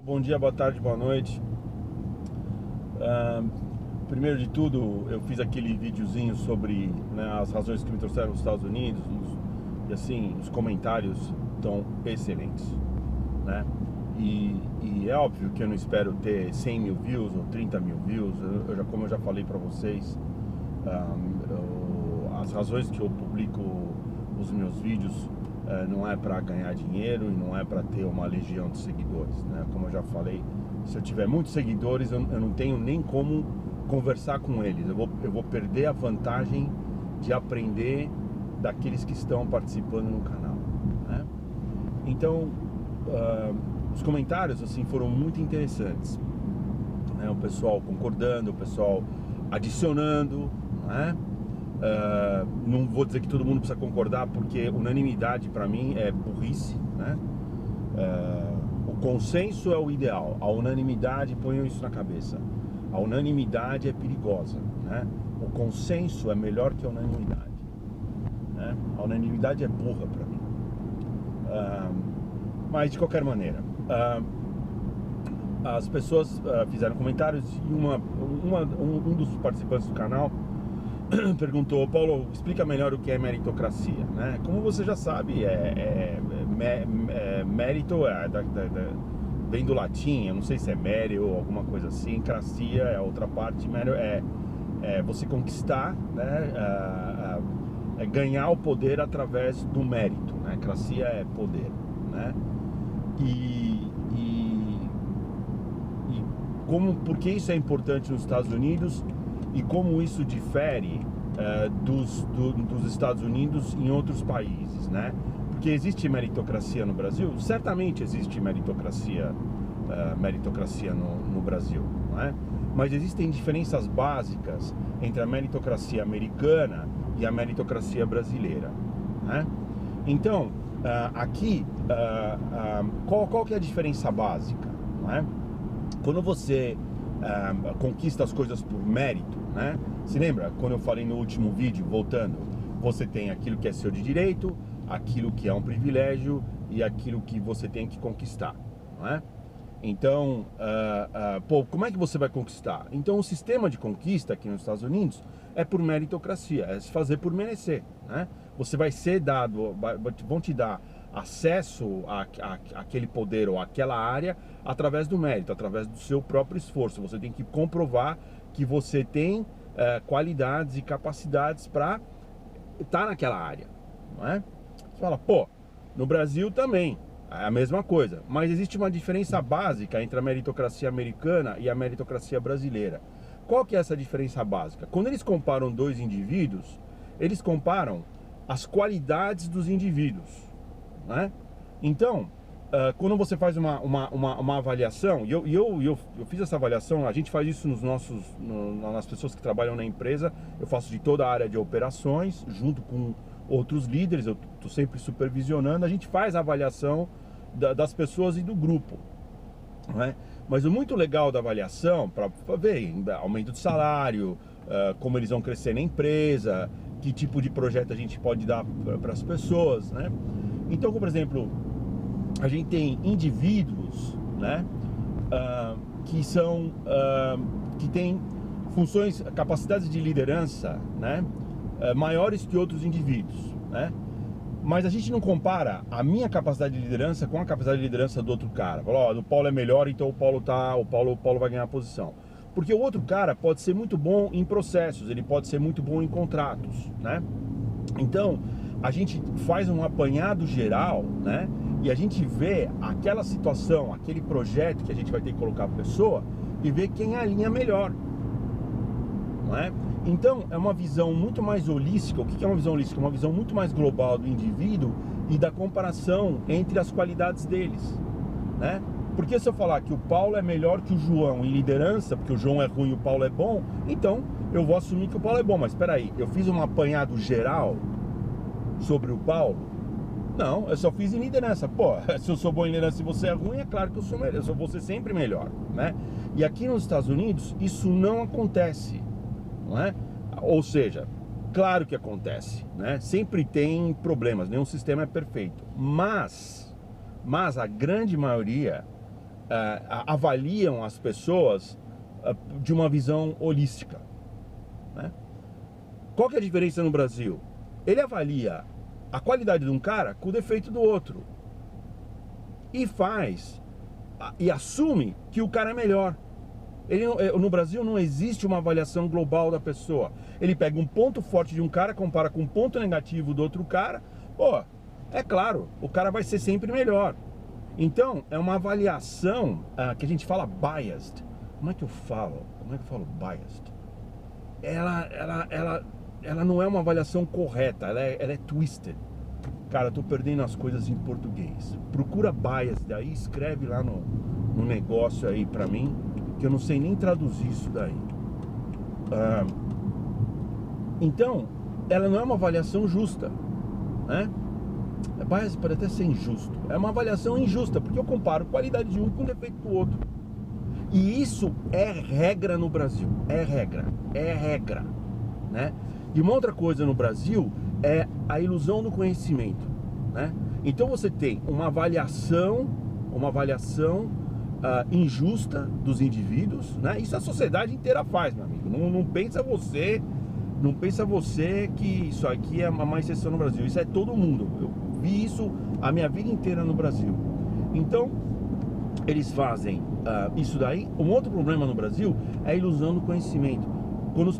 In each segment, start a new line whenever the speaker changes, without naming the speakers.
Bom dia, boa tarde, boa noite. Primeiro de tudo, eu fiz aquele videozinho sobre, né, as razões que me trouxeram aos Estados Unidos e assim, os comentários estão excelentes, né? E é óbvio que eu não espero ter 100 mil views ou 30 mil views. Como eu já falei para vocês, as razões que eu publico os meus vídeos não é para ganhar dinheiro e não é para ter uma legião de seguidores, né? Como eu já falei, se eu tiver muitos seguidores, eu não tenho nem como conversar com eles. Eu vou perder a vantagem de aprender daqueles que estão participando no canal, né? Então, os comentários assim foram muito interessantes, né? O pessoal concordando, o pessoal adicionando, né? Não vou dizer que todo mundo precisa concordar, porque unanimidade para mim é burrice, né? O consenso é o ideal, a unanimidade, ponham isso na cabeça, a unanimidade é perigosa, né? O consenso é melhor que a unanimidade, né? A unanimidade é burra para mim. Mas de qualquer maneira, as pessoas fizeram comentários e um dos participantes do canal perguntou: Paulo, explica melhor o que é meritocracia, né? Como você já sabe, mérito vem do latim, eu não sei se é mérito ou alguma coisa assim. Cracia é a outra parte. Mérito é você conquistar, né? É ganhar o poder através do mérito, né? Cracia é poder, né? Por que isso é importante nos Estados Unidos e como isso difere dos Estados Unidos em outros países, né? Porque existe meritocracia no Brasil? Certamente existe meritocracia no Brasil, não é? Mas existem diferenças básicas entre a meritocracia americana e a meritocracia brasileira, né? Então, aqui, qual que é a diferença básica, não é? Quando você conquista as coisas por mérito, né? Se lembra quando eu falei no último vídeo, voltando, você tem aquilo que é seu de direito, aquilo que é um privilégio e aquilo que você tem que conquistar, não é? Então, como é que você vai conquistar? Então, o sistema de conquista aqui nos Estados Unidos é por meritocracia, é se fazer por merecer, né? Você vai ser dado, vão te dar acesso àquele poder ou àquela área através do mérito, através do seu próprio esforço. Você tem que comprovar que você tem qualidades e capacidades para estar naquela área, não é? Você fala, pô, no Brasil também é a mesma coisa, mas existe uma diferença básica entre a meritocracia americana e a meritocracia brasileira. Qual que é essa diferença básica? Quando eles comparam dois indivíduos, eles comparam as qualidades dos indivíduos, né? Então, quando você faz uma avaliação, e eu fiz essa avaliação, a gente faz isso nas pessoas que trabalham na empresa, eu faço de toda a área de operações, junto com outros líderes, eu estou sempre supervisionando, a gente faz a avaliação das pessoas e do grupo, né? Mas o muito legal da avaliação, para ver aumento de salário, como eles vão crescer na empresa, que tipo de projeto a gente pode dar para as pessoas, né? Então, por exemplo, a gente tem indivíduos, né, que têm funções, capacidades de liderança, né, maiores que outros indivíduos, né? Mas a gente não compara a minha capacidade de liderança com a capacidade de liderança do outro cara. Fala, ó, o Paulo é melhor, então o Paulo vai ganhar a posição. Porque o outro cara pode ser muito bom em processos, ele pode ser muito bom em contratos, né? Então, a gente faz um apanhado geral, né? E a gente vê aquela situação, aquele projeto que a gente vai ter que colocar a pessoa e ver quem alinha melhor, não é? Então, é uma visão muito mais holística. O que é uma visão holística? Uma visão muito mais global do indivíduo e da comparação entre as qualidades deles, né? Porque se eu falar que o Paulo é melhor que o João em liderança, porque o João é ruim e o Paulo é bom, então eu vou assumir que o Paulo é bom. Mas espera aí, eu fiz um apanhado geral sobre o Paulo? Não, eu só fiz em liderança. Pô, se eu sou bom em liderança e você é ruim, é claro que eu sou melhor, eu vou ser sempre melhor, né? E aqui nos Estados Unidos isso não acontece, não é? Ou seja, claro que acontece, né? Sempre tem problemas, nenhum sistema é perfeito, mas a grande maioria avaliam as pessoas de uma visão holística, né? Qual que é a diferença no Brasil? Ele avalia a qualidade de um cara com o defeito do outro e assume que o cara é melhor. No Brasil não existe uma avaliação global da pessoa. Ele pega um ponto forte de um cara, compara com um ponto negativo do outro cara. Pô, é claro, o cara vai ser sempre melhor. Então, é uma avaliação que a gente fala biased. Como é que eu falo biased? Ela não é uma avaliação correta, ela é twisted. Cara, eu tô perdendo as coisas em português. Procura biased aí, escreve lá no negócio aí pra mim, que eu não sei nem traduzir isso daí. Então, ela não é uma avaliação justa, né? Bias pode até ser injusto. É uma avaliação injusta, porque eu comparo qualidade de um com defeito do outro. E isso é regra no Brasil. É regra, né? E uma outra coisa no Brasil é a ilusão do conhecimento, né? Então você tem uma avaliação injusta dos indivíduos, né? Isso a sociedade inteira faz, meu amigo. Não pensa você que isso aqui é uma exceção no Brasil. Isso é todo mundo. Eu vi isso a minha vida inteira no Brasil. Então, eles fazem isso daí. Um outro problema no Brasil é a ilusão do conhecimento. Quando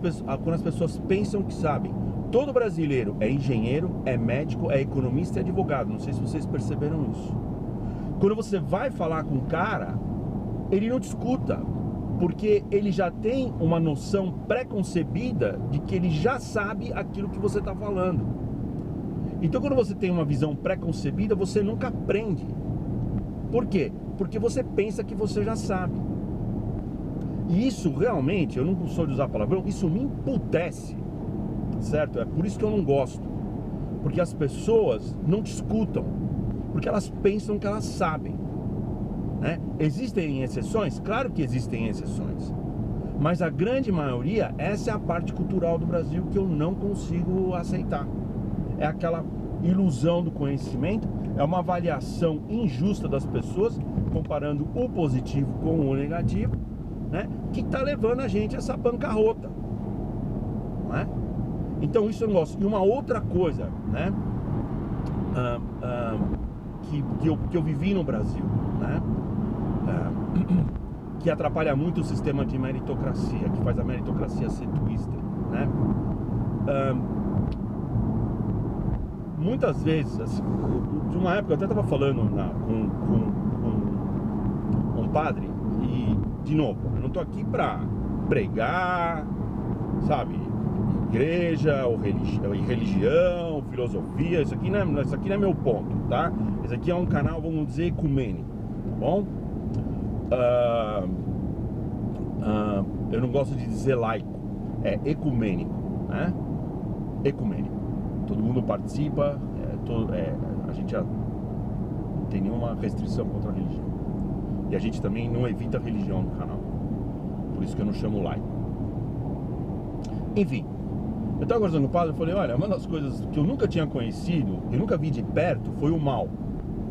as pessoas pensam que sabem. Todo brasileiro é engenheiro, é médico, é economista e advogado. Não sei se vocês perceberam isso. Quando você vai falar com o cara, ele não te escuta, porque ele já tem uma noção pré-concebida de que ele já sabe aquilo que você está falando. Então, quando você tem uma visão pré-concebida, você nunca aprende. Por quê? Porque você pensa que você já sabe. E isso realmente, eu não sou de usar palavrão, isso me emputece, certo? É por isso que eu não gosto. Porque as pessoas não te escutam, porque elas pensam que elas sabem, né? Existem exceções? Claro que existem exceções. Mas a grande maioria, essa é a parte cultural do Brasil que eu não consigo aceitar. É aquela ilusão do conhecimento, é uma avaliação injusta das pessoas, comparando o positivo com o negativo, né? Que está levando a gente a essa bancarrota, não é? Então isso eu não gosto. E uma outra coisa, né? Que eu vivi no Brasil, né? Que atrapalha muito o sistema de meritocracia, que faz a meritocracia ser twisted, né? Muitas vezes, assim, de uma época eu até estava falando com um padre, e de novo, eu não estou aqui para pregar, sabe, igreja ou religião, filosofia. Isso aqui não é meu ponto, tá? Esse aqui é um canal, vamos dizer, ecumênico, tá bom? Eu não gosto de dizer laico, é ecumênico, né? Ecumênico. Todo mundo participa, a gente já não tem nenhuma restrição contra a religião. E a gente também não evita a religião no canal. Por isso que eu não chamo laico. Enfim, eu estava conversando com o padre e falei, olha, uma das coisas que eu nunca tinha conhecido, eu nunca vi de perto, foi o mal,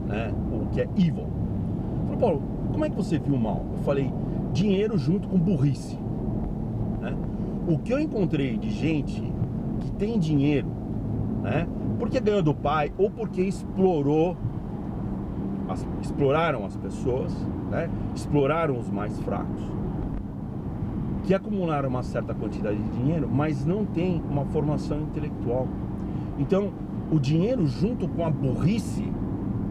né? O que é evil. Ele falou, Paulo, como é que você viu o mal? Eu falei, dinheiro junto com burrice, né? O que eu encontrei de gente que tem dinheiro, né? Porque ganhou do pai ou porque exploraram as pessoas, né? Exploraram os mais fracos, que acumularam uma certa quantidade de dinheiro, mas não tem uma formação intelectual. Então, o dinheiro junto com a burrice,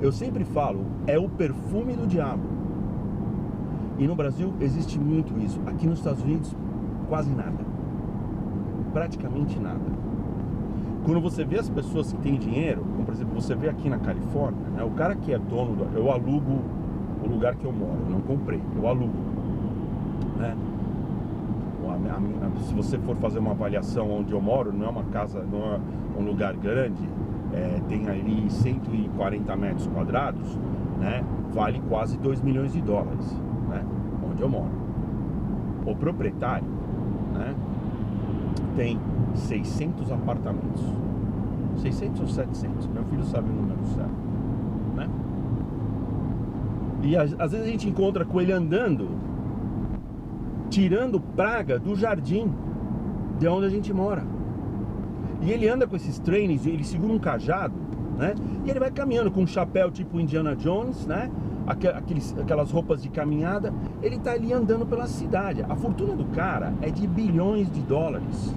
eu sempre falo, é o perfume do diabo. E no Brasil existe muito isso. Aqui nos Estados Unidos, quase nada. Praticamente nada. Quando você vê as pessoas que têm dinheiro, como por exemplo, você vê aqui na Califórnia, né, o cara que é dono, eu alugo o lugar que eu moro, eu não comprei, eu alugo, né? Se você for fazer uma avaliação onde eu moro, não é uma casa, não é um lugar grande, tem ali 140 metros quadrados, né? Vale quase 2 milhões de dólares, né? Onde eu moro. O proprietário, né? Tem 600 apartamentos, 600 ou 700, meu filho sabe o número certo, né? E às vezes a gente encontra com ele andando, tirando praga do jardim de onde a gente mora. E ele anda com esses trainers, ele segura um cajado, né? E ele vai caminhando com um chapéu tipo Indiana Jones, né? Aquelas roupas de caminhada. Ele tá ali andando pela cidade. A fortuna do cara é de bilhões de dólares.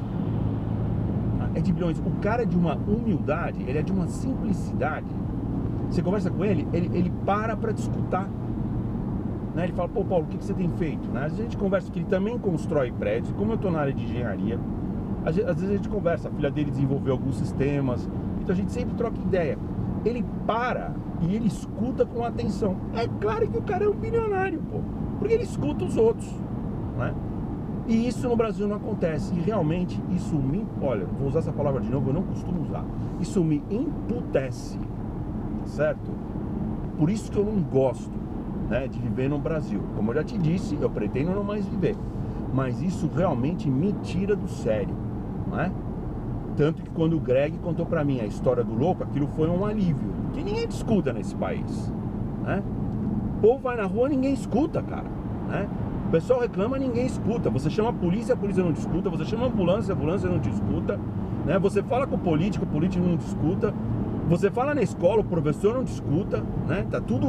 É de bilhões. O cara é de uma humildade, ele é de uma simplicidade. Você conversa com ele, ele para te escutar, né? Ele fala, pô, Paulo, o que você tem feito? Né? Às vezes a gente conversa que ele também constrói prédios. Como eu tô na área de engenharia, às vezes a gente conversa, a filha dele desenvolveu alguns sistemas, então a gente sempre troca ideia. Ele para e ele escuta com atenção. É claro que o cara é um bilionário, pô, porque ele escuta os outros, né? E isso no Brasil não acontece. E realmente isso olha, vou usar essa palavra de novo, eu não costumo usar. Isso me emputece, certo? Por isso que eu não gosto, né, de viver no Brasil. Como eu já te disse, eu pretendo não mais viver. Mas isso realmente me tira do sério, não é? Tanto que quando o Greg contou pra mim a história do louco, aquilo foi um alívio. Que ninguém escuta nesse país, né? O povo vai na rua, ninguém escuta, cara, né? O pessoal reclama, ninguém escuta. Você chama a polícia não te escuta. Você chama a ambulância não te escuta, né? Você fala com o político não te escuta. Você fala na escola, o professor não te escuta, né? Tá todo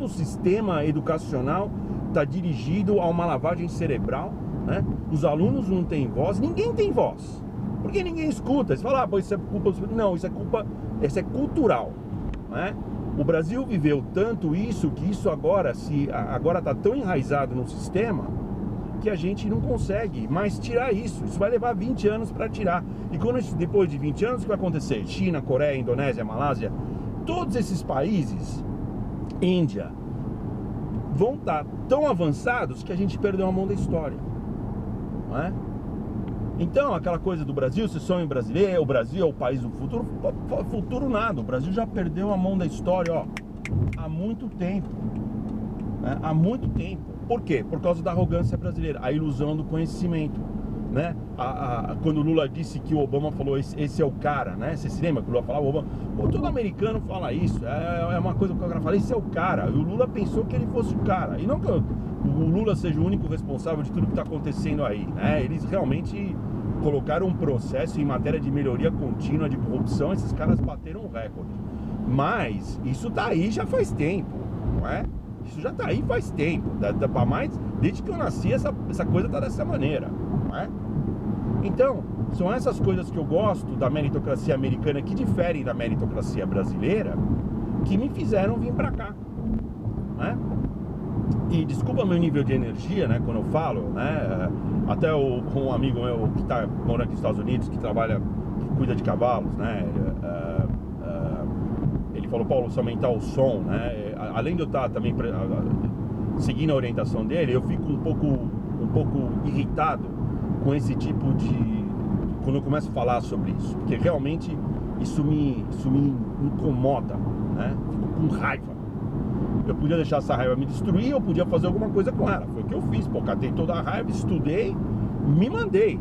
o sistema educacional tá dirigido a uma lavagem cerebral, né? Os alunos não têm voz, ninguém tem voz, porque ninguém escuta. Você fala, pô, isso é culpa... Não, isso é cultural, né? O Brasil viveu tanto isso, que isso agora tá tão enraizado no sistema, que a gente não consegue mais tirar isso. Isso vai levar 20 anos para tirar. E depois de 20 anos, o que vai acontecer? China, Coreia, Indonésia, Malásia, todos esses países, Índia, vão estar tão avançados que a gente perdeu a mão da história, não é? Então, aquela coisa do Brasil, se sonho brasileiro, o Brasil é o país do futuro. Futuro nada, o Brasil já perdeu a mão da história, ó, há muito tempo, né? Há muito tempo. Por quê? Por causa da arrogância brasileira, a ilusão do conhecimento, né? Quando o Lula disse que o Obama falou, esse é o cara, né? Você se lembra que o Lula falava, Obama? Pô, todo americano fala isso, é uma coisa que o cara fala, esse é o cara. E o Lula pensou que ele fosse o cara. E não que o Lula seja o único responsável de tudo que está acontecendo aí, né? Eles realmente colocaram um processo em matéria de melhoria contínua de corrupção, esses caras bateram um recorde. Mas isso tá aí já faz tempo, não é? Isso já tá aí faz tempo. Pra mais, desde que eu nasci, essa coisa tá dessa maneira, não é? Então, são essas coisas que eu gosto da meritocracia americana, que diferem da meritocracia brasileira, que me fizeram vir pra cá, né? E desculpa meu nível de energia, né, quando eu falo, né? Até um amigo meu que tá morando aqui nos Estados Unidos, que cuida de cavalos, né? Ele falou, Paulo, se aumentar o som, né? Além de eu estar também seguindo a orientação dele, eu fico um pouco irritado com esse tipo de... quando eu começo a falar sobre isso, porque realmente isso me incomoda, né? Fico com raiva. Eu podia deixar essa raiva me destruir, eu podia fazer alguma coisa com ela. Foi o que eu fiz, pô, catei toda a raiva, estudei, me mandei,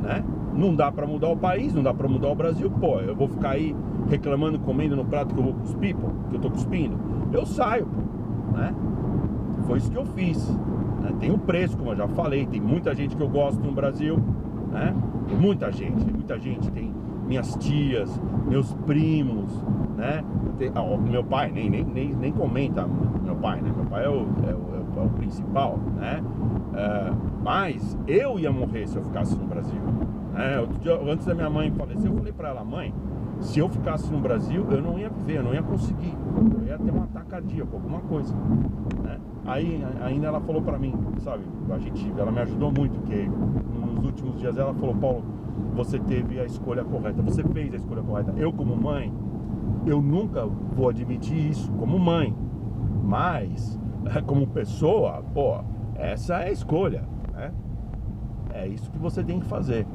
né? Não dá pra mudar o país, não dá pra mudar o Brasil, pô, eu vou ficar aí reclamando, comendo no prato que eu vou cuspir, pô, que eu tô cuspindo. Eu saio, pô, né? Foi isso que eu fiz, né? Tem um preço, como eu já falei, tem muita gente que eu gosto no Brasil, né? Muita gente, tem minhas tias, meus primos, né? Meu pai nem comenta meu pai, né? Meu pai é o principal, né? Mas eu ia morrer se eu ficasse no Brasil, né? Outro dia, antes da minha mãe falecer, eu falei pra ela, mãe, se eu ficasse no Brasil, eu não ia viver, eu não ia conseguir, eu ia ter um ataque cardíaco, alguma coisa, né? Aí ainda ela falou pra mim, sabe, ela me ajudou muito, porque nos últimos dias ela falou, Paulo, você teve a escolha correta, você fez a escolha correta. Eu, como mãe, eu nunca vou admitir isso como mãe, mas como pessoa, pô, essa é a escolha, né? É isso que você tem que fazer.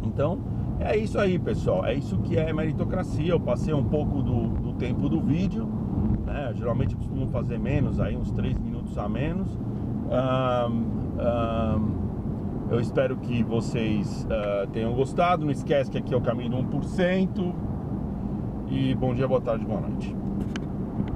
Então, é isso aí, pessoal. É isso que é meritocracia. Eu passei um pouco do tempo do vídeo, né? Geralmente eu costumo fazer menos, aí uns 3 minutos a menos. Eu espero que vocês tenham gostado. Não esquece que aqui é o caminho do 1%. E bom dia, boa tarde, boa noite.